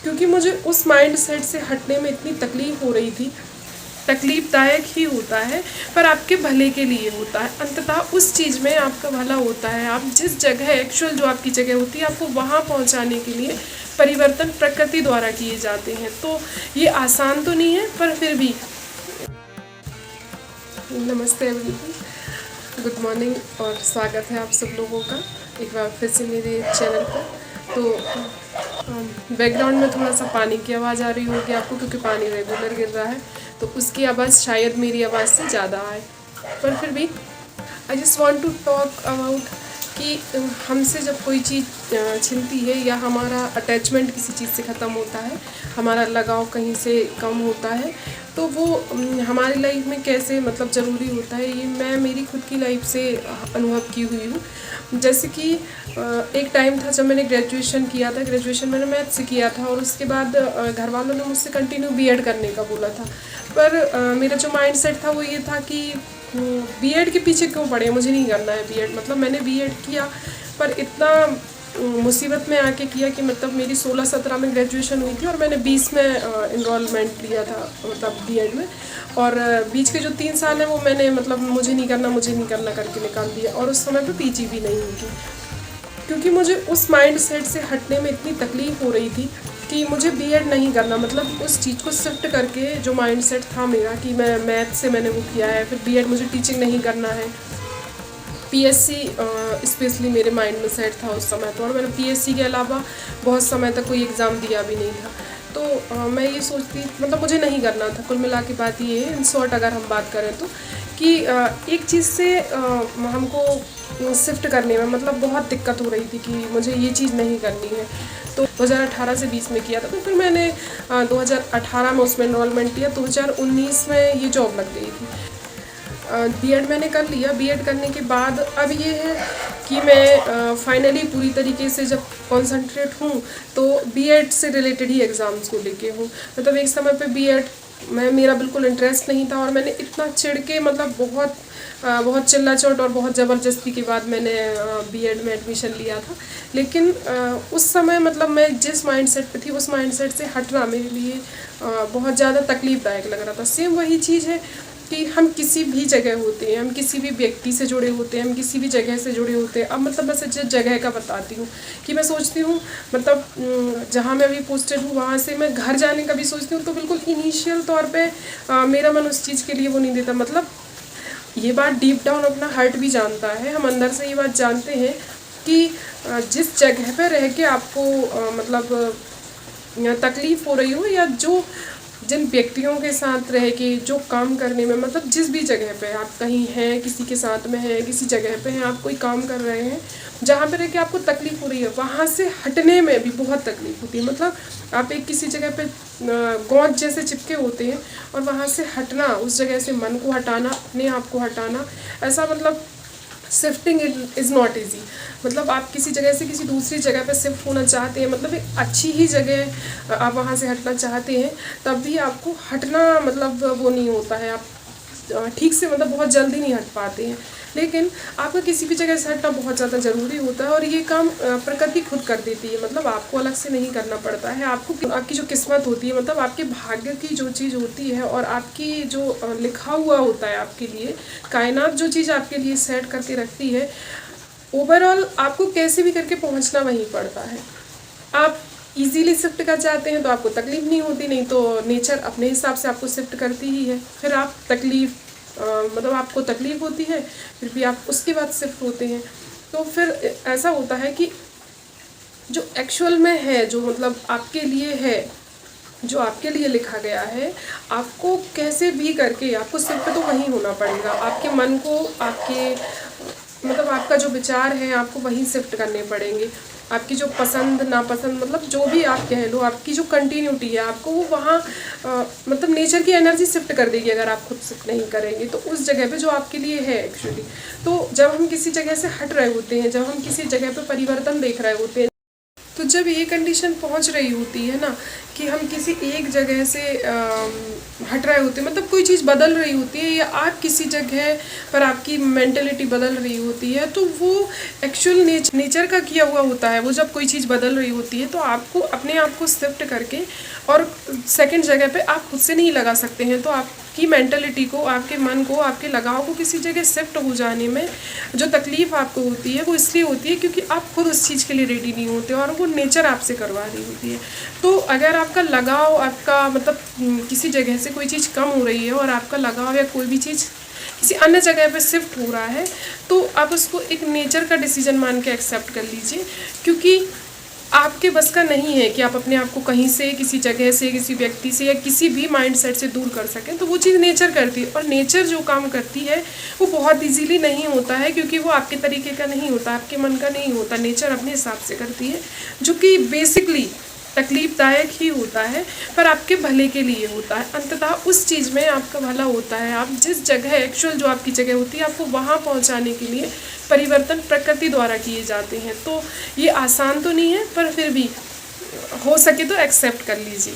क्योंकि मुझे उस माइंड सेट से हटने में इतनी तकलीफ़ हो रही थी। तकलीफ़दायक ही होता है पर आपके भले के लिए होता है, अंततः उस चीज़ में आपका भला होता है। आप जिस जगह एक्चुअल जो आपकी जगह होती है आपको वहाँ पहुँचाने के लिए परिवर्तन प्रकृति द्वारा किए जाते हैं। तो ये आसान तो नहीं है पर फिर भी। नमस्ते एवरीवन, गुड मॉर्निंग और स्वागत है आप सब लोगों का एक बार फिर से मेरे चैनल पर। तो बैकग्राउंड में थोड़ा सा पानी की आवाज़ आ रही होगी आपको, क्योंकि पानी रेगुलर गिर रहा है तो उसकी आवाज़ शायद मेरी आवाज़ से ज़्यादा आए। पर फिर भी I just want to talk about कि हमसे जब कोई चीज़ छिनती है या हमारा अटैचमेंट किसी चीज़ से ख़त्म होता है, हमारा लगाव कहीं से कम होता है, तो वो हमारी लाइफ में कैसे मतलब ज़रूरी होता है, ये मैं मेरी खुद की लाइफ से अनुभव की हुई हूँ। जैसे कि एक टाइम था जब मैंने ग्रेजुएशन किया था। ग्रेजुएशन मैंने मैथ से किया था और उसके बाद घर वालों ने मुझसे कंटिन्यू बीएड करने का बोला था। पर मेरा जो माइंड सेट था वो ये था कि बीएड के पीछे क्यों पड़े, मुझे नहीं करना है बीएड। मतलब मैंने बीएड किया पर इतना मुसीबत में आके किया कि मतलब मेरी 16-17 में ग्रेजुएशन हुई थी और मैंने 20 में इनरोलमेंट लिया था मतलब बीएड में। और बीच के जो 3 साल हैं वो मैंने मतलब मुझे नहीं करना करके निकाल दिया। और उस समय पे पीजी भी नहीं हुई थी, क्योंकि मुझे उस माइंड सेट से हटने में इतनी तकलीफ़ हो रही थी कि मुझे बीएड नहीं करना। मतलब उस चीज़ को शिफ्ट करके जो माइंड सेट था मेरा कि मैं मैथ से मैंने वो किया है, फिर बीएड मुझे टीचिंग नहीं करना है। पीएससी स्पेशली मेरे माइंड में सेट था उस समय तो, और मैंने पीएससी के अलावा बहुत समय तक कोई एग्ज़ाम दिया भी नहीं था। तो मैं ये सोचती मतलब मुझे नहीं करना था। कुल मिला के बात ये है, इन शॉर्ट अगर हम बात करें तो, कि एक चीज़ से हमको शिफ्ट करने में मतलब बहुत दिक्कत हो रही थी कि मुझे ये चीज़ नहीं करनी है। तो 2018 से 20 में किया था, तो फिर मैंने 2018 में उसमें इनरोलमेंट लिया। 2019 में ये जॉब लग गई थी। बीएड मैंने कर लिया। बीएड करने के बाद अब ये है कि मैं फाइनली पूरी तरीके से जब कॉन्सनट्रेट हूँ तो बीएड से रिलेटेड ही एग्ज़ाम्स को लेके हूँ। मतलब एक समय पे बीएड मेरा बिल्कुल इंटरेस्ट नहीं था और मैंने इतना चिढ़ के मतलब बहुत चिल्ला चोट और बहुत ज़बरदस्ती के बाद मैंने बीएड में एडमिशन लिया था। लेकिन उस समय मतलब मैं जिस माइंडसेट पे थी उस माइंडसेट से हटना मेरे लिए बहुत ज़्यादा तकलीफ़दायक लग रहा था। सेम वही चीज़ है कि हम किसी भी जगह होते हैं, हम किसी भी व्यक्ति से जुड़े होते हैं, हम किसी भी जगह से जुड़े होते हैं। अब मतलब मैं जिस जगह का बताती हूँ कि मैं सोचती हूँ मतलब जहाँ मैं अभी पोस्टेड हूँ वहाँ से मैं घर जाने का भी सोचती हूँ तो बिल्कुल इनिशियल तौर पे मेरा मन उस चीज़ के लिए वो नहीं देता। मतलब ये बात डीप डाउन अपना हार्ट भी जानता है, हम अंदर से ये बात जानते हैं कि जिस जगह पे रह के आपको मतलब तकलीफ़ हो रही हो या जिन व्यक्तियों के साथ रह के जो काम करने में मतलब जिस भी जगह पे आप कहीं हैं, किसी के साथ में हैं, किसी जगह पे हैं, आप कोई काम कर रहे हैं जहाँ पे रह के आपको तकलीफ़ हो रही है, वहाँ से हटने में भी बहुत तकलीफ़ होती है। मतलब आप एक किसी जगह पे गोंद जैसे चिपके होते हैं और वहाँ से हटना, उस जगह से मन को हटाना, अपने आप को हटाना, ऐसा मतलब शिफ्टिंग इज़ नॉट ईजी। मतलब आप किसी जगह से किसी दूसरी जगह पर शिफ्ट होना चाहते हैं, मतलब एक अच्छी ही जगह आप वहाँ से हटना चाहते हैं, तब भी आपको हटना मतलब वो नहीं होता है, आप ठीक से मतलब बहुत जल्दी नहीं हट पाते हैं। लेकिन आपको किसी भी जगह से हटना बहुत ज़्यादा ज़रूरी होता है और ये काम प्रकृति खुद कर देती है। मतलब आपको अलग से नहीं करना पड़ता है। आपकी जो किस्मत होती है, मतलब आपके भाग्य की जो चीज़ होती है और आपकी जो लिखा हुआ होता है आपके लिए, कायनात जो चीज़ आपके लिए सेट करके रखती है, ओवरऑल आपको कैसे भी करके पहुंचना वहीं पड़ता है। आप इजीली शिफ्ट कर जाते हैं तो आपको तकलीफ़ नहीं होती, नहीं तो नेचर अपने हिसाब से आपको शिफ्ट करती ही है। फिर आप मतलब आपको तकलीफ़ होती है, फिर भी आप उसके बाद शिफ्ट होते हैं। तो फिर ऐसा होता है कि जो एक्चुअल में है, जो मतलब आपके लिए है, जो आपके लिए लिखा गया है, आपको कैसे भी करके आपको शिफ्ट तो वहीं होना पड़ेगा। आपके मन को, आपके मतलब आपका जो विचार है आपको वहीं शिफ्ट करने पड़ेंगे। आपकी जो पसंद नापसंद मतलब जो भी आप कह लो, आपकी जो कंटिन्यूटी है आपको वो वहाँ मतलब नेचर की एनर्जी शिफ्ट कर देगी अगर आप खुद शिफ्ट नहीं करेंगे तो उस जगह पे जो आपके लिए है एक्चुअली। तो जब हम किसी जगह से हट रहे होते हैं, जब हम किसी जगह पे परिवर्तन देख रहे होते हैं, तो जब ये कंडीशन पहुंच रही होती है ना कि हम किसी एक जगह से हट रहे होते हैं, मतलब कोई चीज़ बदल रही होती है, या आप किसी जगह पर आपकी मेंटेलिटी बदल रही होती है, तो वो एक्चुअल नेचर का किया हुआ होता है। वो जब कोई चीज़ बदल रही होती है तो आपको अपने आप को शिफ्ट करके और सेकंड जगह पे आप खुद से नहीं लगा सकते हैं। तो आपकी मेंटेलिटी को, आपके मन को, आपके लगाव को किसी जगह शिफ्ट हो जाने में जो तकलीफ़ आपको होती है वो इसलिए होती है क्योंकि आप खुद उस चीज़ के लिए रेडी नहीं होते और वो नेचर आपसे करवा रही होती है। तो अगर आपका लगाव, आपका मतलब किसी जगह से कोई चीज़ कम हो रही है और आपका लगाव या कोई भी चीज़ किसी अन्य जगह पे शिफ्ट हो रहा है, तो आप उसको एक नेचर का डिसीजन मान के एक्सेप्ट कर लीजिए, क्योंकि आपके बस का नहीं है कि आप अपने आप को कहीं से, किसी जगह से, किसी व्यक्ति से या किसी भी माइंडसेट से दूर कर सकें। तो वो चीज़ नेचर करती है, और नेचर जो काम करती है वो बहुत इजीली नहीं होता है, क्योंकि वो आपके तरीके का नहीं होता, आपके मन का नहीं होता। नेचर अपने हिसाब से करती है, जो कि बेसिकली तकलीफ़दायक ही होता है, पर आपके भले के लिए होता है। अंततः उस चीज़ में आपका भला होता है। आप जिस जगह, एक्चुअल जो आपकी जगह होती है, आपको वहाँ पहुँचाने के लिए परिवर्तन प्रकृति द्वारा किए जाते हैं। तो ये आसान तो नहीं है, पर फिर भी हो सके तो एक्सेप्ट कर लीजिए।